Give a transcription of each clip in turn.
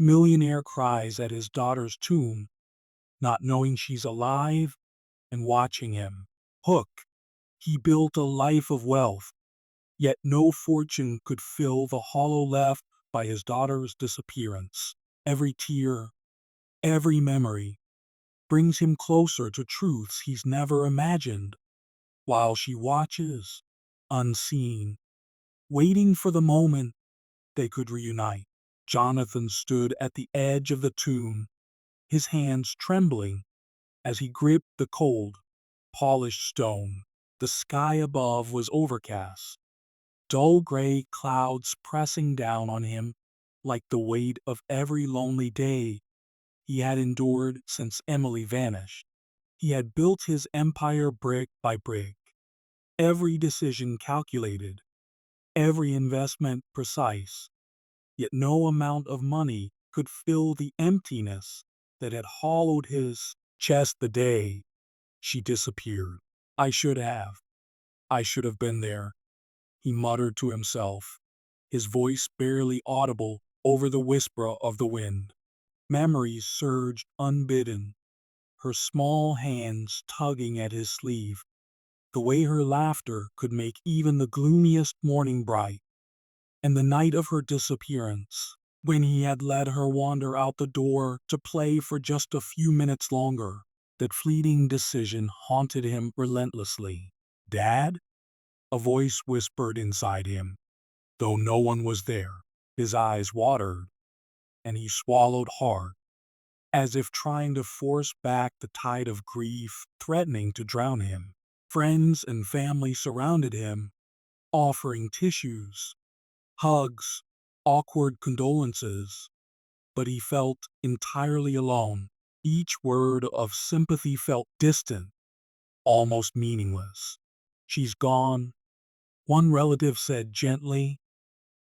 Millionaire cries at his daughter's tomb, not knowing she's alive and watching him. Hook. He built a life of wealth, yet no fortune could fill the hollow left by his daughter's disappearance. Every tear, every memory, brings him closer to truths he's never imagined, while she watches, unseen, waiting for the moment they could reunite. Jonathan stood at the edge of the tomb, his hands trembling as he gripped the cold, polished stone. The sky above was overcast, dull gray clouds pressing down on him like the weight of every lonely day he had endured since Emily vanished. He had built his empire brick by brick, every decision calculated, every investment precise, yet no amount of money could fill the emptiness that had hollowed his chest the day she disappeared. I should have. I should have been there, he muttered to himself, his voice barely audible over the whisper of the wind. Memories surged unbidden, her small hands tugging at his sleeve, the way her laughter could make even the gloomiest morning bright. And the night of her disappearance, when he had let her wander out the door to play for just a few minutes longer, that fleeting decision haunted him relentlessly. Dad? A voice whispered inside him, though no one was there. His eyes watered, and he swallowed hard, as if trying to force back the tide of grief threatening to drown him. Friends and family surrounded him, offering tissues, hugs, awkward condolences, but he felt entirely alone. Each word of sympathy felt distant, almost meaningless. She's gone, one relative said gently,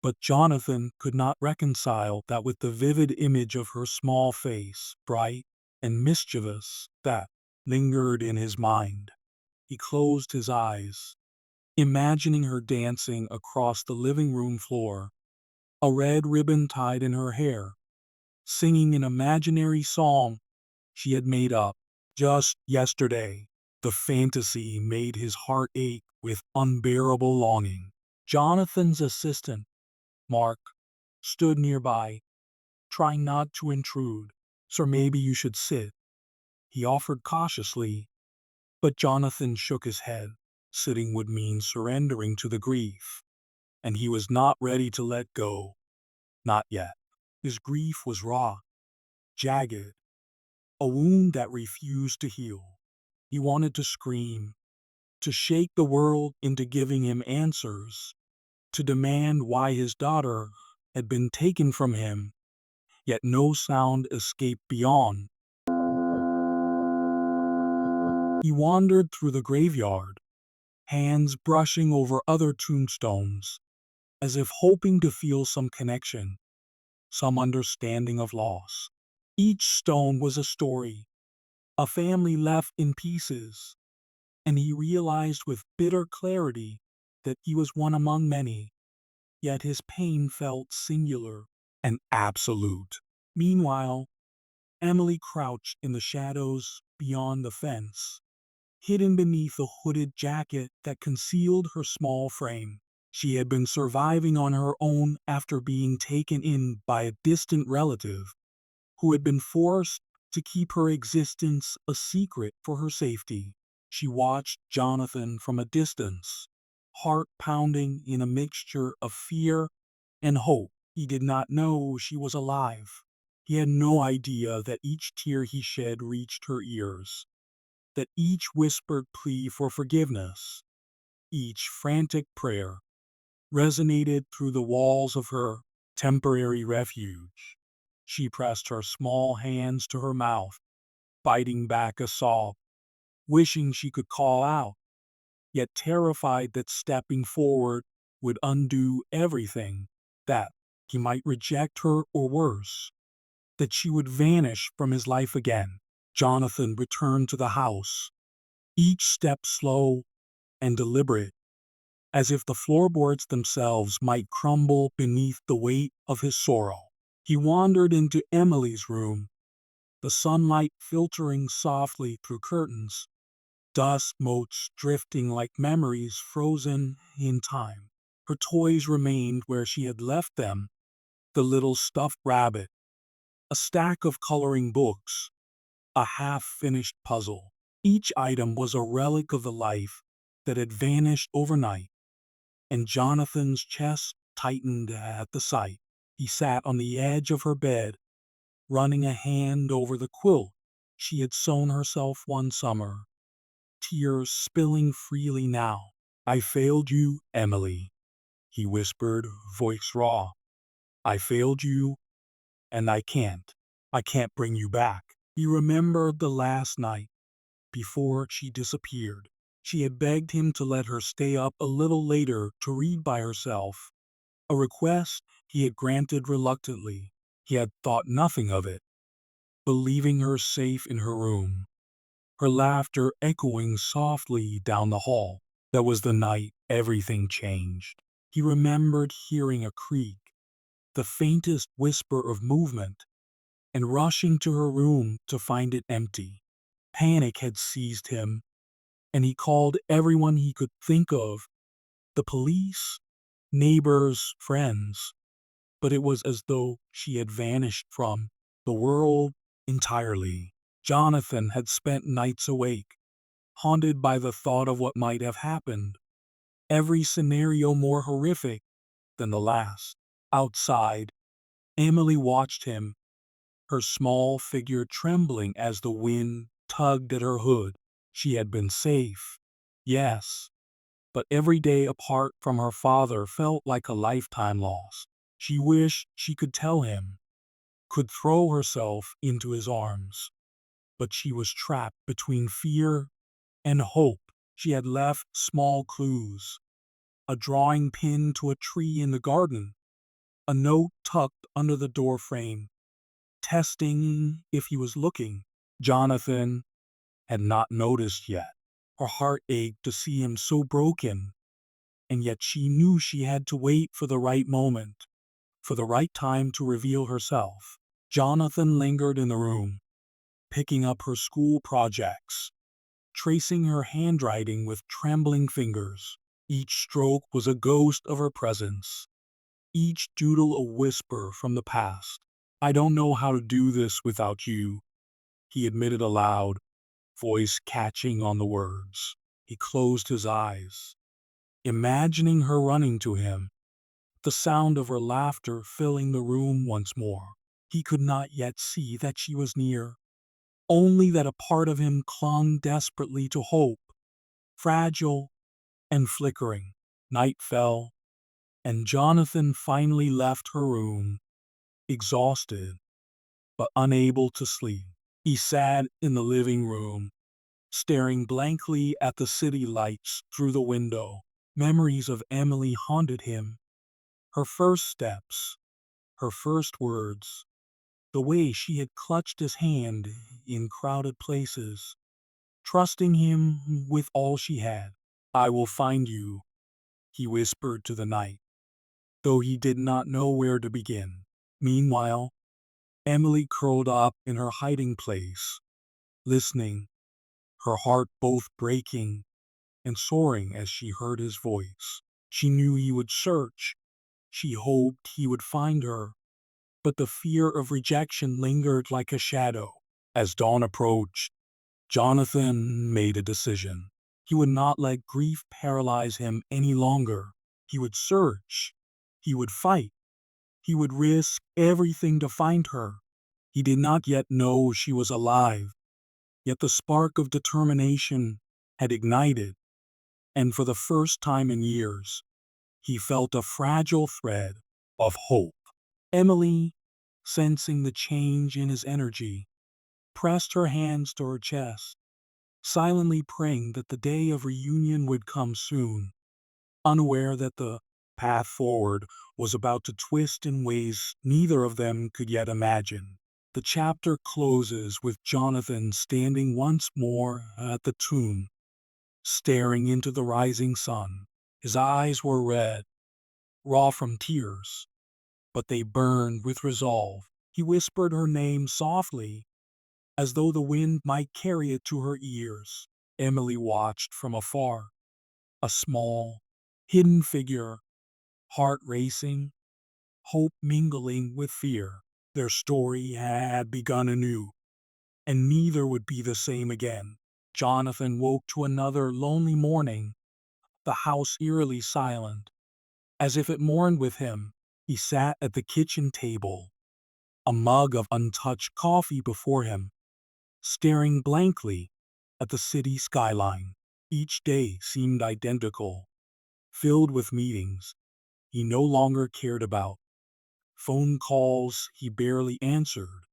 but Jonathan could not reconcile that with the vivid image of her small face, bright and mischievous, that lingered in his mind. He closed his eyes, imagining her dancing across the living room floor, a red ribbon tied in her hair, singing an imaginary song she had made up just yesterday. The fantasy made his heart ache with unbearable longing. Jonathan's assistant, Mark, stood nearby, trying not to intrude. "Sir, maybe you should sit," he offered cautiously, but Jonathan shook his head. Sitting would mean surrendering to the grief, and he was not ready to let go. Not yet. His grief was raw, jagged, a wound that refused to heal. He wanted to scream, to shake the world into giving him answers, to demand why his daughter had been taken from him, yet no sound escaped beyond. He wandered through the graveyard, hands brushing over other tombstones, as if hoping to feel some connection, some understanding of loss. Each stone was a story, a family left in pieces, and he realized with bitter clarity that he was one among many, yet his pain felt singular and absolute. Meanwhile, Emily crouched in the shadows beyond the fence, hidden beneath a hooded jacket that concealed her small frame. She had been surviving on her own after being taken in by a distant relative who had been forced to keep her existence a secret for her safety. She watched Jonathan from a distance, heart pounding in a mixture of fear and hope. He did not know she was alive. He had no idea that each tear he shed reached her ears, that each whispered plea for forgiveness, each frantic prayer, resonated through the walls of her temporary refuge. She pressed her small hands to her mouth, biting back a sob, wishing she could call out, yet terrified that stepping forward would undo everything, that he might reject her or worse, that she would vanish from his life again. Jonathan returned to the house, each step slow and deliberate, as if the floorboards themselves might crumble beneath the weight of his sorrow. He wandered into Emily's room, the sunlight filtering softly through curtains, dust motes drifting like memories frozen in time. Her toys remained where she had left them, the little stuffed rabbit, a stack of coloring books, a half-finished puzzle. Each item was a relic of the life that had vanished overnight, and Jonathan's chest tightened at the sight. He sat on the edge of her bed, running a hand over the quilt she had sewn herself one summer, tears spilling freely now. "I failed you, Emily," he whispered, voice raw. "I failed you, and I can't bring you back." He remembered the last night before she disappeared. She had begged him to let her stay up a little later to read by herself, a request he had granted reluctantly. He had thought nothing of it, believing her safe in her room, her laughter echoing softly down the hall. That was the night everything changed. He remembered hearing a creak, the faintest whisper of movement, and rushing to her room to find it empty. Panic had seized him, and he called everyone he could think of, the police, neighbors, friends. But it was as though she had vanished from the world entirely. Jonathan had spent nights awake, haunted by the thought of what might have happened, every scenario more horrific than the last. Outside, Emily watched him, her small figure trembling as the wind tugged at her hood. She had been safe, yes, but every day apart from her father felt like a lifetime lost. She wished she could tell him, could throw herself into his arms, but she was trapped between fear and hope. She had left small clues, a drawing pinned to a tree in the garden, a note tucked under the door frame, testing if he was looking. Jonathan had not noticed yet. Her heart ached to see him so broken, and yet she knew she had to wait for the right moment, for the right time to reveal herself. Jonathan lingered in the room, picking up her school projects, tracing her handwriting with trembling fingers. Each stroke was a ghost of her presence, each doodle a whisper from the past. "I don't know how to do this without you," he admitted aloud, voice catching on the words. He closed his eyes, imagining her running to him, the sound of her laughter filling the room once more. He could not yet see that she was near, only that a part of him clung desperately to hope, fragile and flickering. Night fell, and Jonathan finally left her room, exhausted but unable to sleep. He sat in the living room, staring blankly at the city lights through the window. Memories of Emily haunted him, her first steps, her first words, the way she had clutched his hand in crowded places, trusting him with all she had. "I will find you," he whispered to the night, though he did not know where to begin. Meanwhile, Emily curled up in her hiding place, listening, her heart both breaking and soaring as she heard his voice. She knew he would search. She hoped he would find her, but the fear of rejection lingered like a shadow. As dawn approached, Jonathan made a decision. He would not let grief paralyze him any longer. He would search. He would fight. He would risk everything to find her. He did not yet know she was alive, yet the spark of determination had ignited, and for the first time in years, he felt a fragile thread of hope. Emily, sensing the change in his energy, pressed her hands to her chest, silently praying that the day of reunion would come soon, unaware that the path forward was about to twist in ways neither of them could yet imagine. The chapter closes with Jonathan standing once more at the tomb, staring into the rising sun. His eyes were red, raw from tears, but they burned with resolve. He whispered her name softly, as though the wind might carry it to her ears. Emily watched from afar, a small, hidden figure, heart racing, hope mingling with fear. Their story had begun anew, and neither would be the same again. Jonathan woke to another lonely morning, the house eerily silent, as if it mourned with him. He sat at the kitchen table, a mug of untouched coffee before him, staring blankly at the city skyline. Each day seemed identical, filled with meetings he no longer cared about, phone calls he barely answered,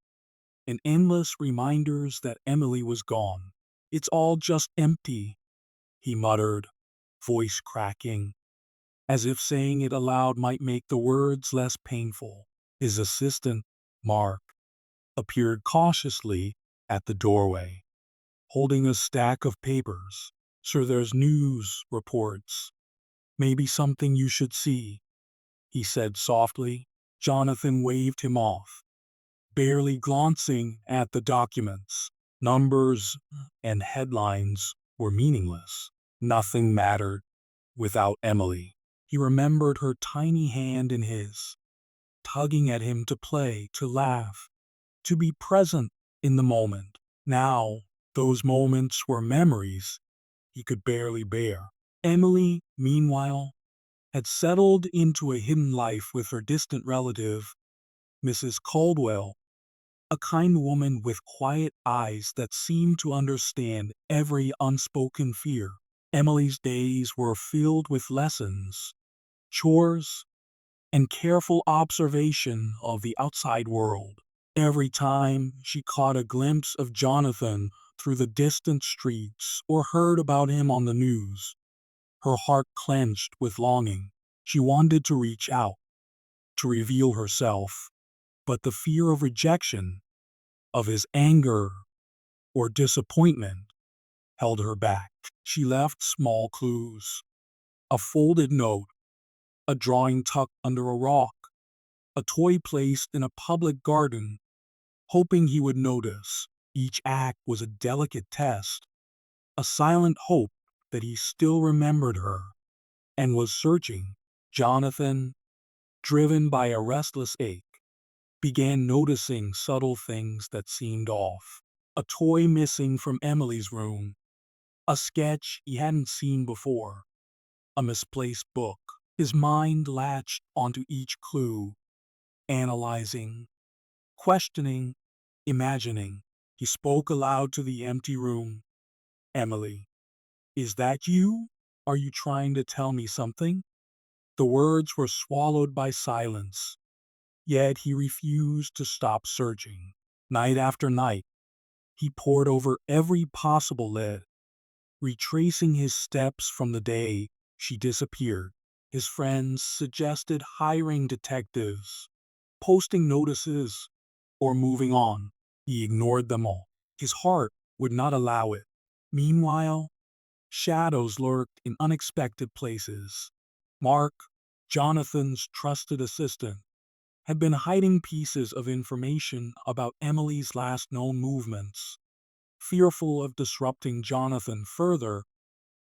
and endless reminders that Emily was gone. "It's all just empty," he muttered, voice cracking, as if saying it aloud might make the words less painful. His assistant, Mark, appeared cautiously at the doorway, holding a stack of papers. "Sir, there's news reports. Maybe something you should see," he said softly. Jonathan waved him off, barely glancing at the documents. Numbers and headlines were meaningless. Nothing mattered without Emily. He remembered her tiny hand in his, tugging at him to play, to laugh, to be present in the moment. Now, those moments were memories he could barely bear. Emily, meanwhile, had settled into a hidden life with her distant relative, Mrs. Caldwell, a kind woman with quiet eyes that seemed to understand every unspoken fear. Emily's days were filled with lessons, chores, and careful observation of the outside world. Every time she caught a glimpse of Jonathan through the distant streets or heard about him on the news, her heart clenched with longing. She wanted to reach out, to reveal herself, but the fear of rejection, of his anger or disappointment, held her back. She left small clues, a folded note, a drawing tucked under a rock, a toy placed in a public garden, hoping he would notice. Each act was a delicate test, a silent hope that he still remembered her and was searching. Jonathan, driven by a restless ache, began noticing subtle things that seemed off. A toy missing from Emily's room, a sketch he hadn't seen before, a misplaced book. His mind latched onto each clue, analyzing, questioning, imagining. He spoke aloud to the empty room. "Emily, is that you? Are you trying to tell me something?" The words were swallowed by silence, yet he refused to stop searching. Night after night, he pored over every possible lead, retracing his steps from the day she disappeared. His friends suggested hiring detectives, posting notices, or moving on. He ignored them all. His heart would not allow it. Meanwhile, shadows lurked in unexpected places. Mark, Jonathan's trusted assistant, had been hiding pieces of information about Emily's last known movements, fearful of disrupting Jonathan further,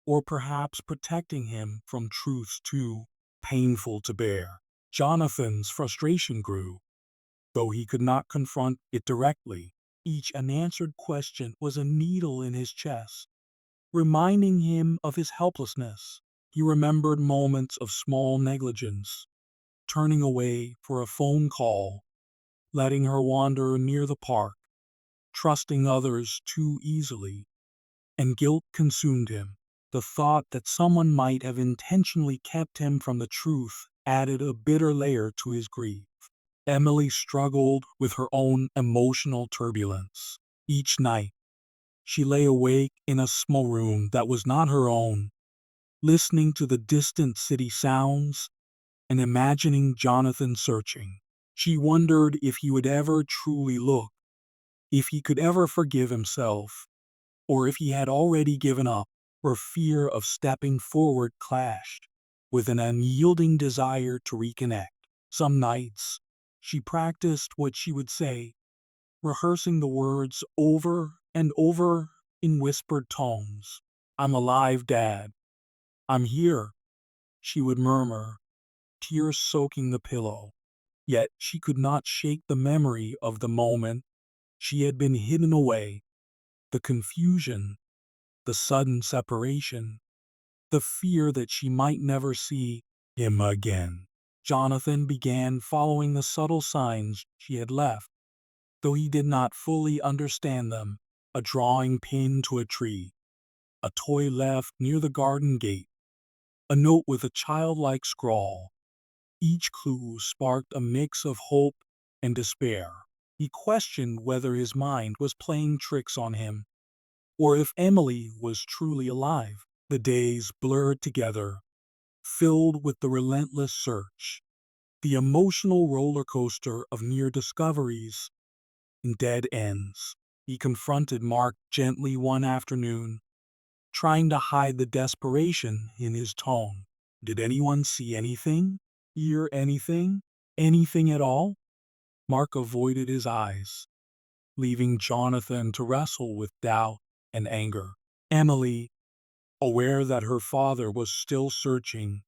or perhaps protecting him from truths too painful to bear. Jonathan's frustration grew, though he could not confront it directly. Each unanswered question was a needle in his chest, reminding him of his helplessness. He remembered moments of small negligence, turning away for a phone call, letting her wander near the park, trusting others too easily, and guilt consumed him. The thought that someone might have intentionally kept him from the truth added a bitter layer to his grief. Emily struggled with her own emotional turbulence. Each night, she lay awake in a small room that was not her own, listening to the distant city sounds and imagining Jonathan searching. She wondered if he would ever truly look, if he could ever forgive himself, or if he had already given up. Her fear of stepping forward clashed with an unyielding desire to reconnect. Some nights, she practiced what she would say, rehearsing the words over and over in whispered tones. "I'm alive, Dad. I'm here," she would murmur, tears soaking the pillow. Yet she could not shake the memory of the moment she had been hidden away, the confusion, the sudden separation, the fear that she might never see him again. Jonathan began following the subtle signs she had left, though he did not fully understand them. A drawing pinned to a tree, a toy left near the garden gate, a note with a childlike scrawl. Each clue sparked a mix of hope and despair. He questioned whether his mind was playing tricks on him, or if Emily was truly alive. The days blurred together, filled with the relentless search, the emotional roller coaster of near discoveries and dead ends. He confronted Mark gently one afternoon, trying to hide the desperation in his tone. "Did anyone see anything? Hear anything? Anything at all?" Mark avoided his eyes, leaving Jonathan to wrestle with doubt and anger. Emily, aware that her father was still searching,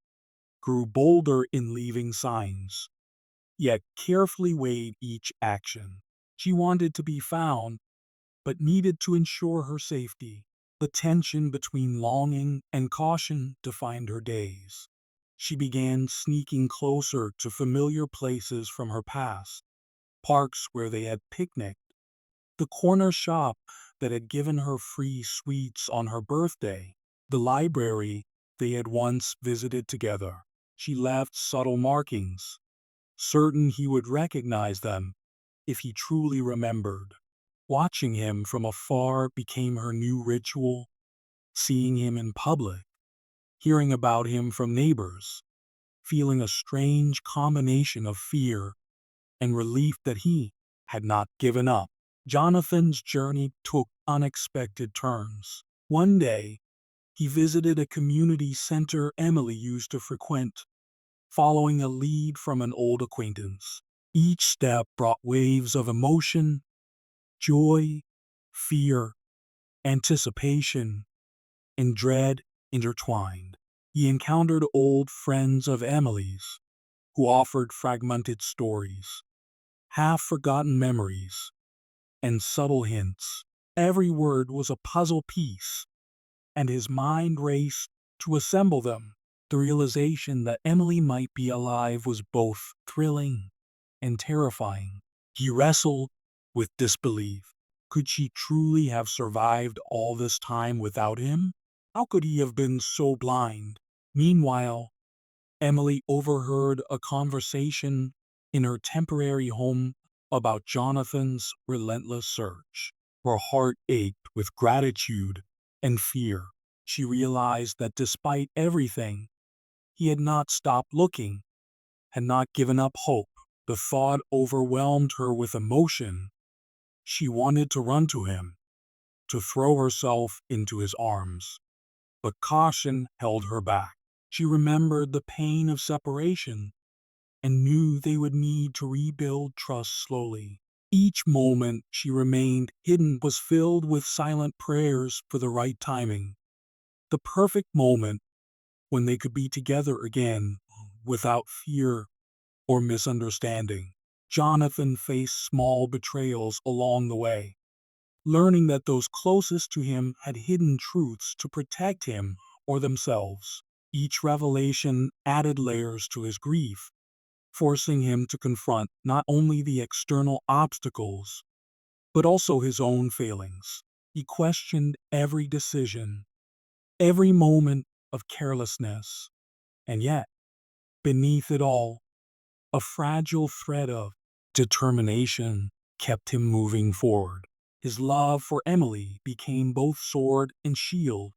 grew bolder in leaving signs, yet carefully weighed each action. She wanted to be found, but needed to ensure her safety. The tension between longing and caution defined her days. She began sneaking closer to familiar places from her past, parks where they had picnicked, the corner shop that had given her free sweets on her birthday, the library they had once visited together. She left subtle markings, certain he would recognize them if he truly remembered. Watching him from afar became her new ritual, seeing him in public, hearing about him from neighbors, feeling a strange combination of fear and relief that he had not given up. Jonathan's journey took unexpected turns. One day, he visited a community center Emily used to frequent, following a lead from an old acquaintance. Each step brought waves of emotion, joy, fear, anticipation, and dread intertwined. He encountered old friends of Emily's who offered fragmented stories, half-forgotten memories, and subtle hints. Every word was a puzzle piece, and his mind raced to assemble them. The realization that Emily might be alive was both thrilling and terrifying. He wrestled with disbelief. Could she truly have survived all this time without him? How could he have been so blind? Meanwhile, Emily overheard a conversation in her temporary home about Jonathan's relentless search. Her heart ached with gratitude and fear. She realized that despite everything, he had not stopped looking, had not given up hope. The thought overwhelmed her with emotion. She wanted to run to him, to throw herself into his arms, but caution held her back. She remembered the pain of separation and knew they would need to rebuild trust slowly. Each moment she remained hidden was filled with silent prayers for the right timing, the perfect moment when they could be together again without fear or misunderstanding. Jonathan faced small betrayals along the way, learning that those closest to him had hidden truths to protect him or themselves. Each revelation added layers to his grief, forcing him to confront not only the external obstacles, but also his own failings. He questioned every decision, every moment of carelessness, and yet, beneath it all, a fragile thread of determination kept him moving forward. His love for Emily became both sword and shield,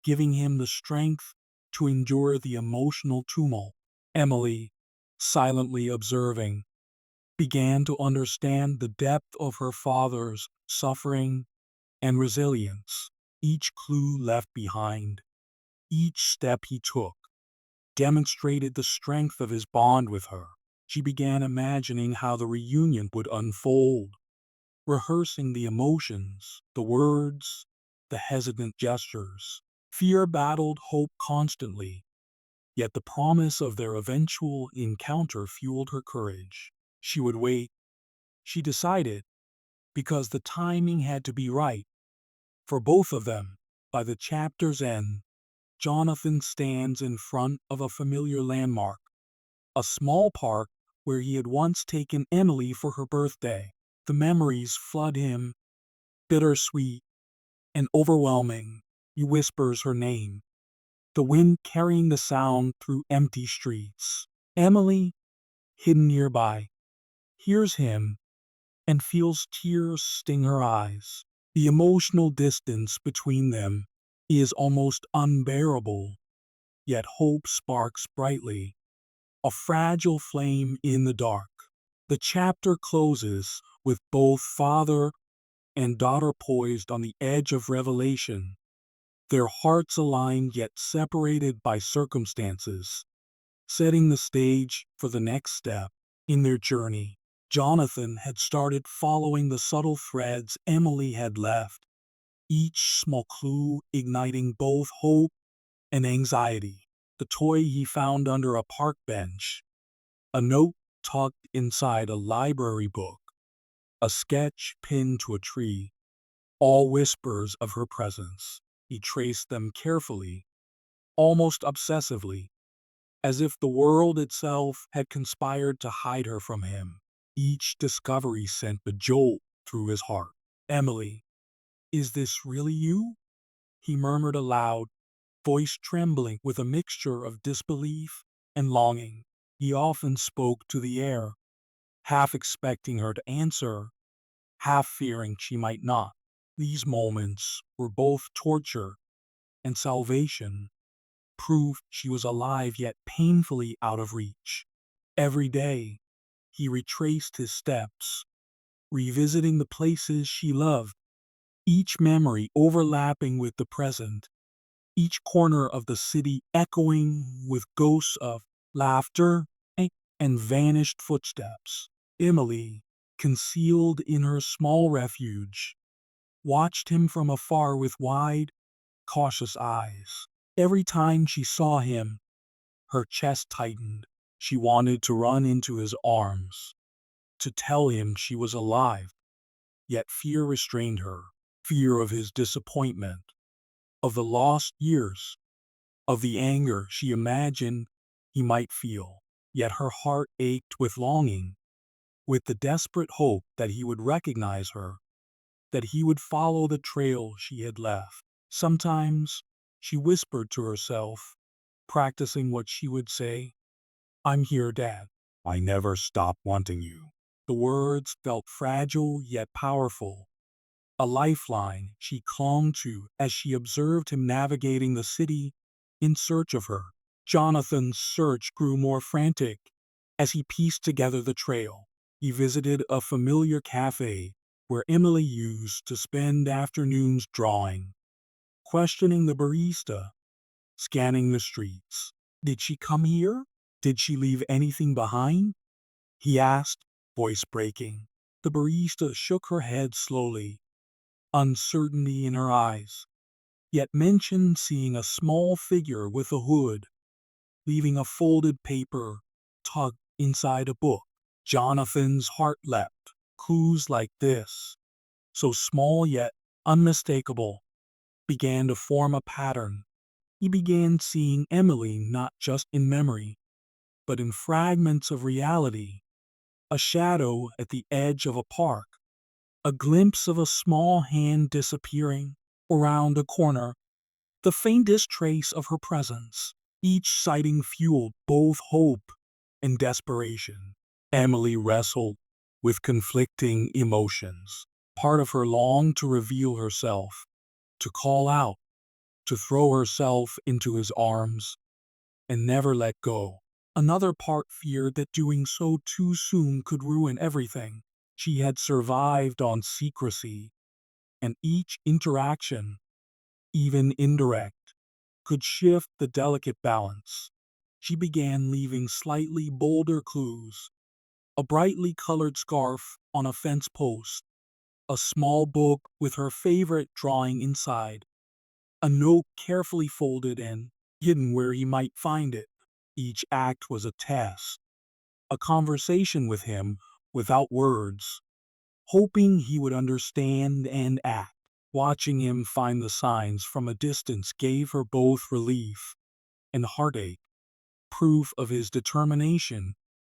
giving him the strength to endure the emotional tumult. Emily, silently observing, began to understand the depth of her father's suffering and resilience. Each clue left behind, each step he took, demonstrated the strength of his bond with her. She began imagining how the reunion would unfold, rehearsing the emotions, the words, the hesitant gestures. Fear battled hope constantly, yet the promise of their eventual encounter fueled her courage. She would wait, she decided, because the timing had to be right for both of them. By the chapter's end, Jonathan stands in front of a familiar landmark, a small park where he had once taken Emily for her birthday. The memories flood him, bittersweet and overwhelming. He whispers her name, the wind carrying the sound through empty streets. Emily, hidden nearby, hears him and feels tears sting her eyes. The emotional distance between them is almost unbearable, yet hope sparks brightly, a fragile flame in the dark. The chapter closes with both father and daughter poised on the edge of revelation, their hearts aligned yet separated by circumstances, setting the stage for the next step in their journey. Jonathan had started following the subtle threads Emily had left, each small clue igniting both hope and anxiety. The toy he found under a park bench, a note tucked inside a library book, a sketch pinned to a tree, all whispers of her presence. He traced them carefully, almost obsessively, as if the world itself had conspired to hide her from him. Each discovery sent a jolt through his heart. Emily, is this really you? He murmured aloud, voice trembling with a mixture of disbelief and longing. He often spoke to the air, half expecting her to answer, half fearing she might not. These moments were both torture and salvation, proof she was alive yet painfully out of reach. Every day, he retraced his steps, revisiting the places she loved, each memory overlapping with the present, each corner of the city echoing with ghosts of laughter and vanished footsteps. Emily, concealed in her small refuge, watched him from afar with wide, cautious eyes. Every time she saw him, her chest tightened. She wanted to run into his arms, to tell him she was alive, yet fear restrained her. Fear of his disappointment, of the lost years, of the anger she imagined he might feel. Yet her heart ached with longing, with the desperate hope that he would recognize her, that he would follow the trail she had left. Sometimes she whispered to herself, practicing what she would say, "I'm here, Dad. I never stopped wanting you." The words felt fragile yet powerful, a lifeline she clung to as she observed him navigating the city in search of her. Jonathan's search grew more frantic as he pieced together the trail. He visited a familiar cafe where Emily used to spend afternoons drawing, questioning the barista, scanning the streets. Did she come here? Did she leave anything behind? He asked, voice breaking. The barista shook her head slowly, uncertainty in her eyes, yet mentioned seeing a small figure with a hood, leaving a folded paper tucked inside a book. Jonathan's heart leapt. Clues like this, so small yet unmistakable, began to form a pattern. He began seeing Emily not just in memory, but in fragments of reality. A shadow at the edge of a park, a glimpse of a small hand disappearing around a corner, the faintest trace of her presence. Each sighting fueled both hope and desperation. Emily wrestled with conflicting emotions. Part of her longed to reveal herself, to call out, to throw herself into his arms, and never let go. Another part feared that doing so too soon could ruin everything. She had survived on secrecy, and each interaction, even indirect, could shift the delicate balance. She began leaving slightly bolder clues, a brightly colored scarf on a fence post, a small book with her favorite drawing inside, a note carefully folded and hidden where he might find it. Each act was a test, a conversation with him without words, hoping he would understand and act. Watching him find the signs from a distance gave her both relief and heartache, proof of his determination,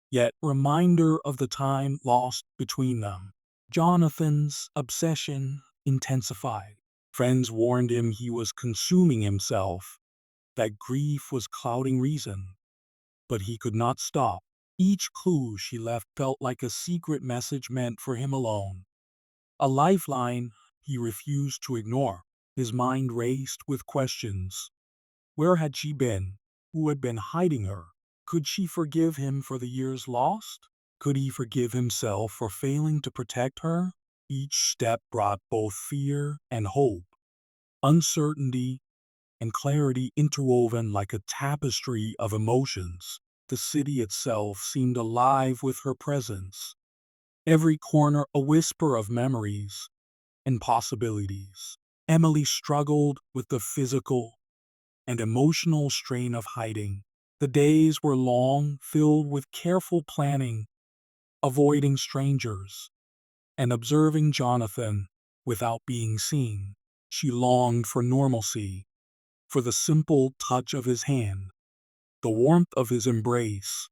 yet reminder of the time lost between them. Jonathan's obsession intensified. Friends warned him he was consuming himself, that grief was clouding reason, but he could not stop. Each clue she left felt like a secret message meant for him alone, a lifeline he refused to ignore. His mind raced with questions. Where had she been? Who had been hiding her? Could she forgive him for the years lost? Could he forgive himself for failing to protect her? Each step brought both fear and hope, uncertainty and clarity interwoven like a tapestry of emotions. The city itself seemed alive with her presence, every corner a whisper of memories and possibilities. Emily struggled with the physical and emotional strain of hiding. The days were long, filled with careful planning, avoiding strangers, and observing Jonathan without being seen. She longed for normalcy, for the simple touch of his hand, the warmth of his embrace.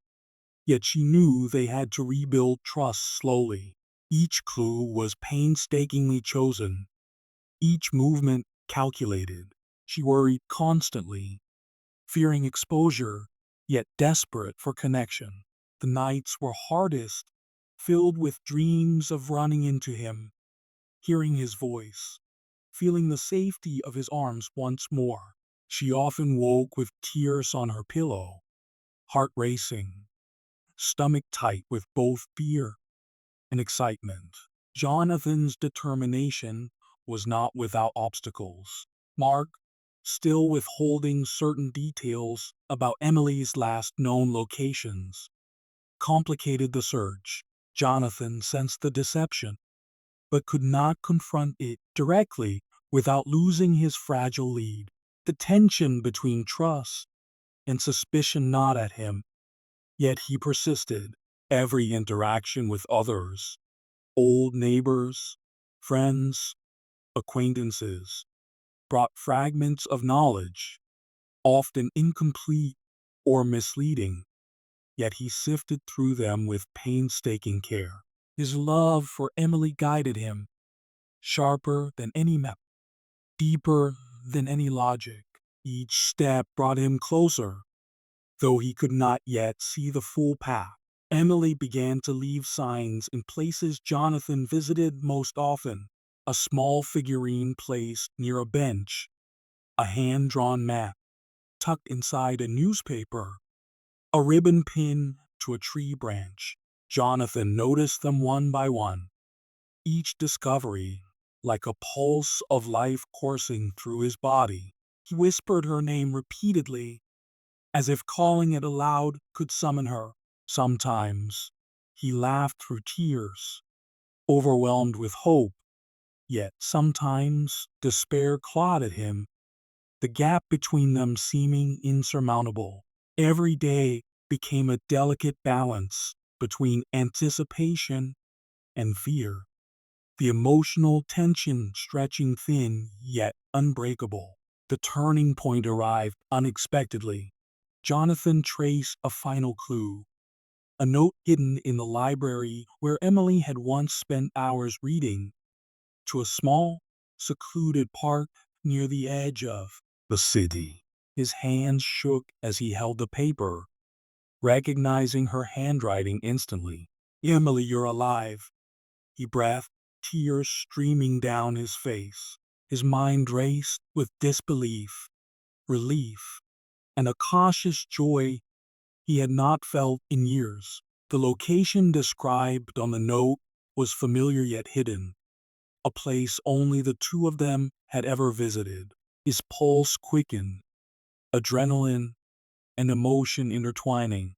Yet she knew they had to rebuild trust slowly. Each clue was painstakingly chosen, each movement calculated. She worried constantly, fearing exposure, yet desperate for connection. The nights were hardest, filled with dreams of running into him, hearing his voice, feeling the safety of his arms once more. She often woke with tears on her pillow, heart racing, stomach tight with both fear and excitement. Jonathan's determination was not without obstacles. Mark, still withholding certain details about Emily's last known locations, complicated the search. Jonathan sensed the deception, but could not confront it directly without losing his fragile lead. The tension between trust and suspicion gnawed at him, yet he persisted. Every interaction with others, old neighbors, friends, acquaintances, brought fragments of knowledge, often incomplete or misleading, yet he sifted through them with painstaking care. His love for Emily guided him, sharper than any map, deeper than any logic. Each step brought him closer, though he could not yet see the full path. Emily began to leave signs in places Jonathan visited most often: a small figurine placed near a bench, a hand-drawn map tucked inside a newspaper, a ribbon pinned to a tree branch. Jonathan noticed them one by one, each discovery like a pulse of life coursing through his body. He whispered her name repeatedly, as if calling it aloud could summon her. Sometimes he laughed through tears, overwhelmed with hope, yet sometimes despair clawed at him, the gap between them seeming insurmountable. Every day became a delicate balance between anticipation and fear, the emotional tension stretching thin yet unbreakable. The turning point arrived unexpectedly. Jonathan traced a final clue, a note hidden in the library where Emily had once spent hours reading, to a small, secluded park near the edge of the city. His hands shook as he held the paper, recognizing her handwriting instantly. "Emily, you're alive," he breathed, tears streaming down his face. His mind raced with disbelief, relief, and a cautious joy he had not felt in years. The location described on the note was familiar yet hidden, a place only the two of them had ever visited. His pulse quickened, adrenaline and emotion intertwining.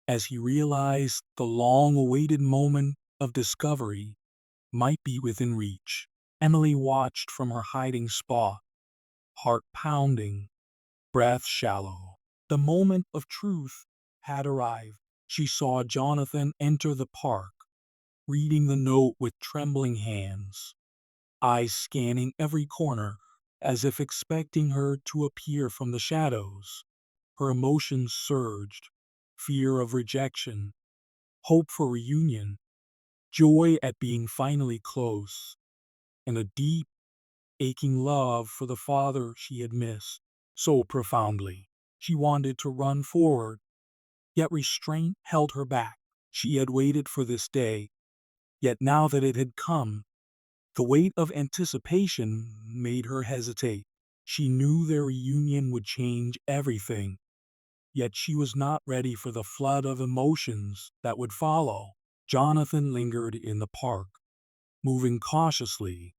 as he realized the long-awaited moment of discovery might be within reach. Emily watched from her hiding spot, heart pounding, breath shallow. The moment of truth had arrived. She saw Jonathan enter the park, reading the note with trembling hands, eyes scanning every corner, as if expecting her to appear from the shadows. Her emotions surged: fear of rejection, hope for reunion, joy at being finally close, and a deep, aching love for the father she had missed so profoundly. She wanted to run forward, yet restraint held her back. She had waited for this day, yet now that it had come, the weight of anticipation made her hesitate. She knew their reunion would change everything, yet she was not ready for the flood of emotions that would follow. Jonathan lingered in the park, moving cautiously,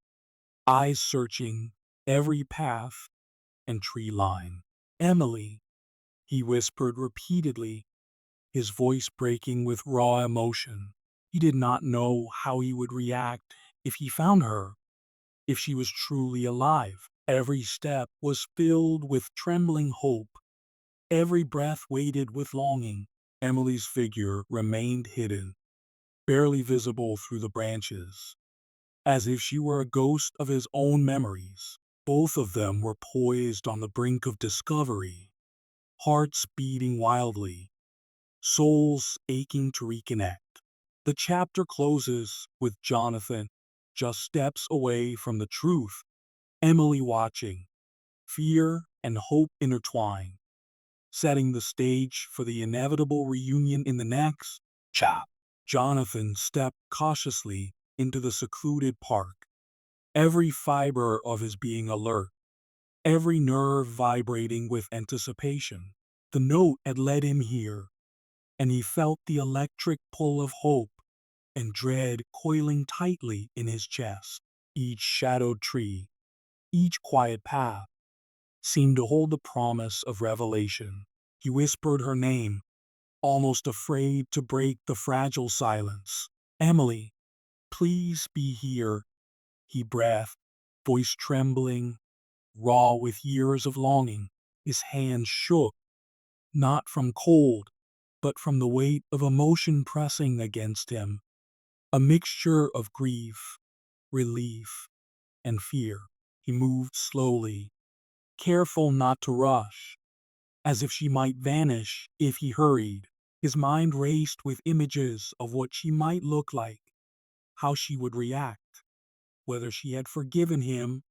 eyes searching every path and tree line. "Emily," he whispered repeatedly, his voice breaking with raw emotion. He did not know how he would react if he found her, if she was truly alive. Every step was filled with trembling hope, every breath weighted with longing. Emily's figure remained hidden, barely visible through the branches, as if she were a ghost of his own memories. Both of them were poised on the brink of discovery, hearts beating wildly, souls aching to reconnect. The chapter closes with Jonathan just steps away from the truth, Emily watching, fear and hope intertwine, setting the stage for the inevitable reunion in the next chapter. Jonathan stepped cautiously into the secluded park, every fiber of his being alert, every nerve vibrating with anticipation. The note had led him here, and he felt the electric pull of hope and dread coiling tightly in his chest. Each shadowed tree, each quiet path, seemed to hold the promise of revelation. He whispered her name, almost afraid to break the fragile silence. "Emily, please be here," he breathed, voice trembling, raw with years of longing. His hands shook, not from cold, but from the weight of emotion pressing against him, a mixture of grief, relief, and fear. He moved slowly, careful not to rush, as if she might vanish if he hurried. His mind raced with images of what she might look like, how she would react, whether she had forgiven him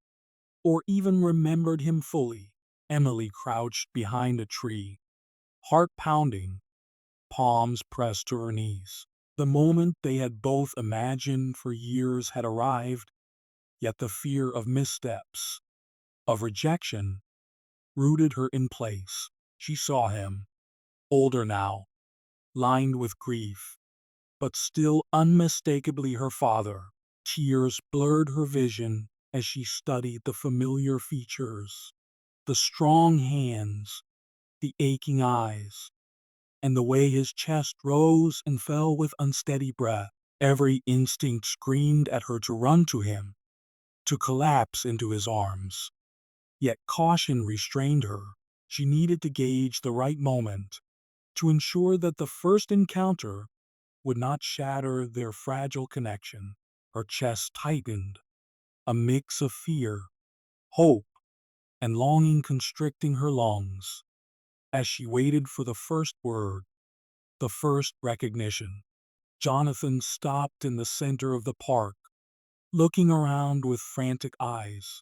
or even remembered him fully. Emily crouched behind a tree, heart pounding, palms pressed to her knees. The moment they had both imagined for years had arrived, yet the fear of missteps, of rejection, rooted her in place. She saw him, older now, lined with grief, but still unmistakably her father. Tears blurred her vision as she studied the familiar features, the strong hands, the aching eyes, and the way his chest rose and fell with unsteady breath. Every instinct screamed at her to run to him, to collapse into his arms. Yet caution restrained her. She needed to gauge the right moment, to ensure that the first encounter would not shatter their fragile connection. Her chest tightened, a mix of fear, hope, and longing constricting her lungs, as she waited for the first word, the first recognition. Jonathan stopped in the center of the park, looking around with frantic eyes,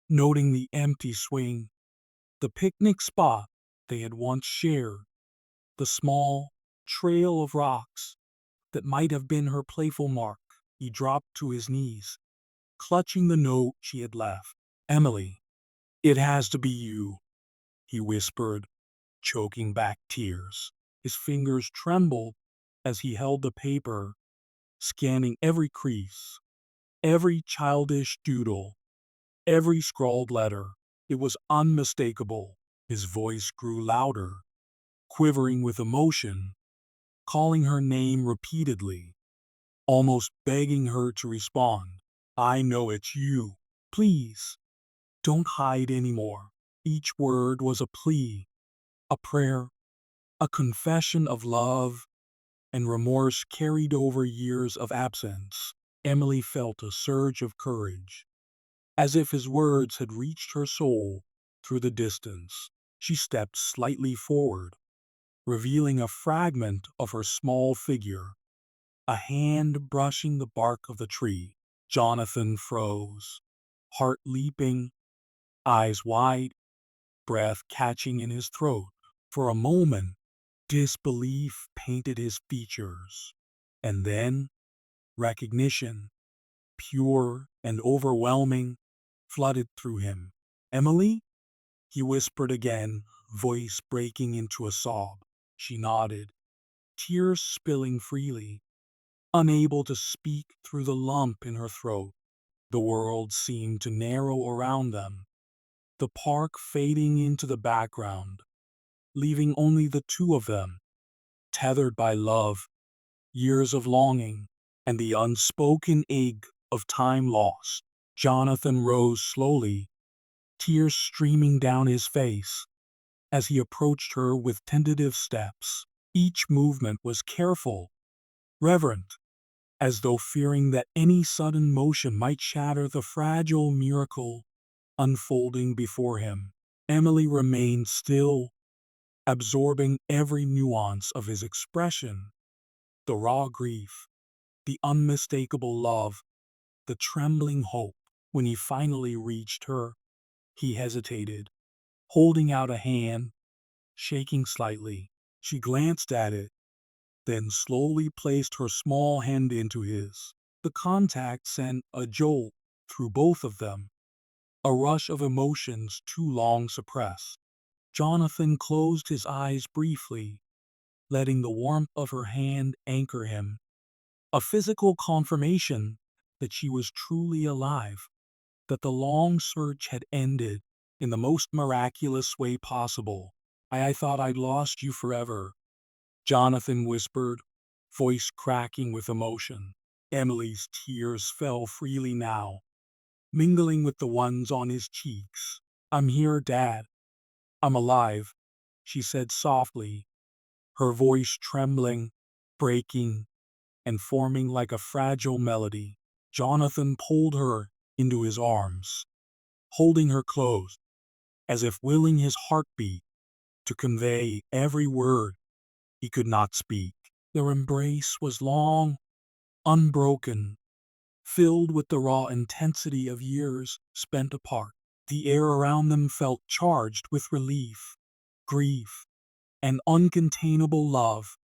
noting the empty swing, the picnic spot they had once shared, the small trail of rocks that might have been her playful mark. He dropped to his knees, clutching the note she had left. "Emily, it has to be you," he whispered, choking back tears. His fingers trembled as he held the paper, scanning every crease, every childish doodle, every scrawled letter. It was unmistakable. His voice grew louder, quivering with emotion. calling her name repeatedly, almost begging her to respond. I know it's you. Please, don't hide anymore. Each word was a plea, a prayer, a confession of love and remorse carried over years of absence. Emily felt a surge of courage, as if his words had reached her soul through the distance. She stepped slightly forward, revealing a fragment of her small figure, a hand brushing the bark of the tree. Jonathan froze, heart leaping, eyes wide, breath catching in his throat. For a moment, disbelief painted his features, and then recognition, pure and overwhelming, flooded through him. Emily? He whispered again, voice breaking into a sob. She nodded, tears spilling freely, unable to speak through the lump in her throat. The world seemed to narrow around them, the park fading into the background, leaving only the two of them, tethered by love, years of longing, and the unspoken ache of time lost. Jonathan rose slowly, tears streaming down his face, as he approached her with tentative steps. Each movement was careful, reverent, as though fearing that any sudden motion might shatter the fragile miracle unfolding before him. Emily remained still, absorbing every nuance of his expression, the raw grief, the unmistakable love, the trembling hope. When he finally reached her, he hesitated, holding out a hand, shaking slightly. She glanced at it, then slowly placed her small hand into his. The contact sent a jolt through both of them, a rush of emotions too long suppressed. Jonathan closed his eyes briefly, letting the warmth of her hand anchor him, a physical confirmation that she was truly alive, that the long search had ended in the most miraculous way possible. I thought I'd lost you forever, Jonathan whispered, voice cracking with emotion. Emily's tears fell freely now, mingling with the ones on his cheeks. I'm here, Dad. I'm alive, she said softly, her voice trembling, breaking, and forming like a fragile melody. Jonathan pulled her into his arms, holding her close, as if willing his heartbeat to convey every word he could not speak. Their embrace was long, unbroken, filled with the raw intensity of years spent apart. The air around them felt charged with relief, grief, and uncontainable love,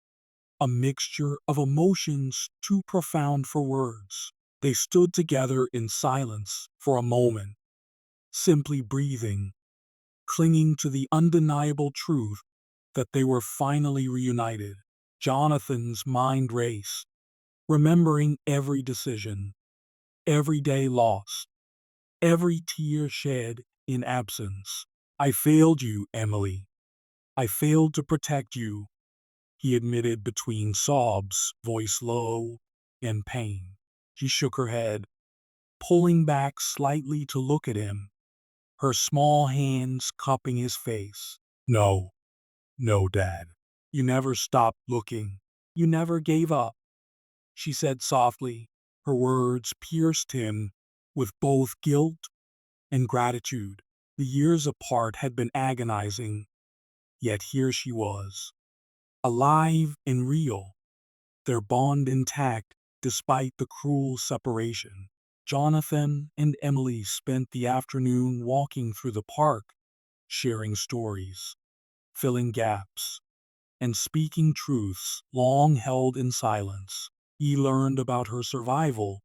a mixture of emotions too profound for words. They stood together in silence for a moment, simply breathing, clinging to the undeniable truth that they were finally reunited. Jonathan's mind raced, remembering every decision, every day lost, every tear shed in absence. I failed you, Emily. I failed to protect you, he admitted between sobs, voice low in pain. She shook her head, pulling back slightly to look at him, her small hands cupping his face. No, no, Dad. You never stopped looking. You never gave up, she said softly. Her words pierced him with both guilt and gratitude. The years apart had been agonizing, yet here she was, alive and real, their bond intact despite the cruel separation. Jonathan and Emily spent the afternoon walking through the park, sharing stories, filling gaps, and speaking truths long held in silence. He learned about her survival,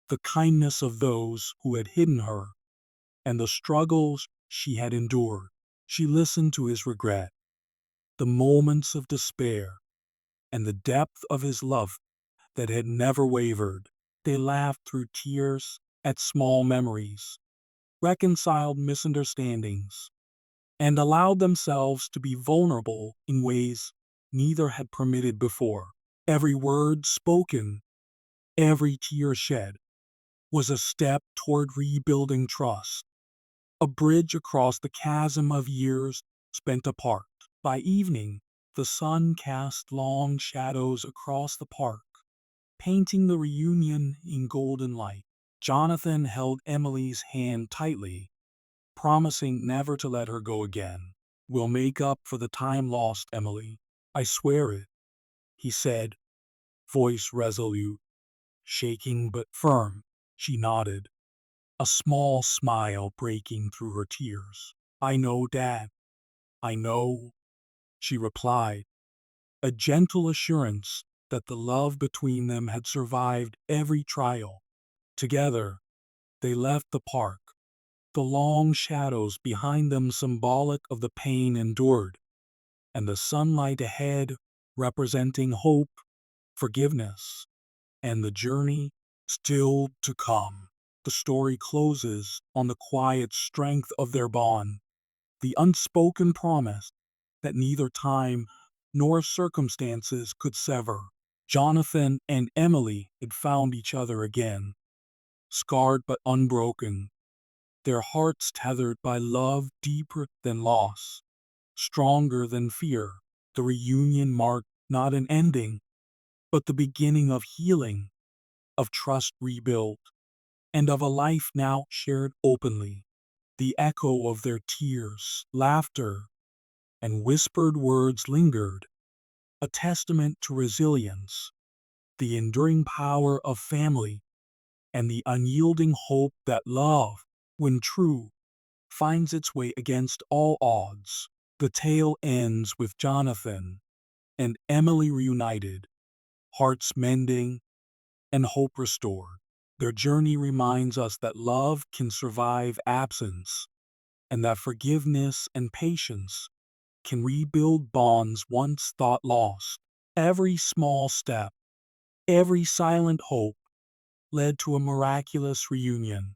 the kindness of those who had hidden her, and the struggles she had endured. She listened to his regret, the moments of despair, and the depth of his love that had never wavered. They laughed through tears at small memories, reconciled misunderstandings, and allowed themselves to be vulnerable in ways neither had permitted before. Every word spoken, every tear shed, was a step toward rebuilding trust, a bridge across the chasm of years spent apart. By evening, the sun cast long shadows across the park, painting the reunion in golden light. Jonathan held Emily's hand tightly, promising never to let her go again. "We'll make up for the time lost, Emily. I swear it," he said, voice resolute, shaking but firm. She nodded, a small smile breaking through her tears. "I know, Dad. I know," she replied, a gentle assurance that the love between them had survived every trial. Together, they left the park, the long shadows behind them symbolic of the pain endured, and the sunlight ahead representing hope, forgiveness, and the journey still to come. The story closes on the quiet strength of their bond, the unspoken promise that neither time nor circumstances could sever. Jonathan and Emily had found each other again, scarred but unbroken, their hearts tethered by love deeper than loss, stronger than fear. The reunion marked not an ending, but the beginning of healing, of trust rebuilt, and of a life now shared openly. The echo of their tears, laughter, and whispered words lingered, a testament to resilience, the enduring power of family, and the unyielding hope that love, when true, finds its way against all odds. The tale ends with Jonathan and Emily reunited, hearts mending, and hope restored. Their journey reminds us that love can survive absence, and that forgiveness and patience can rebuild bonds once thought lost. Every small step, every silent hope led to a miraculous reunion.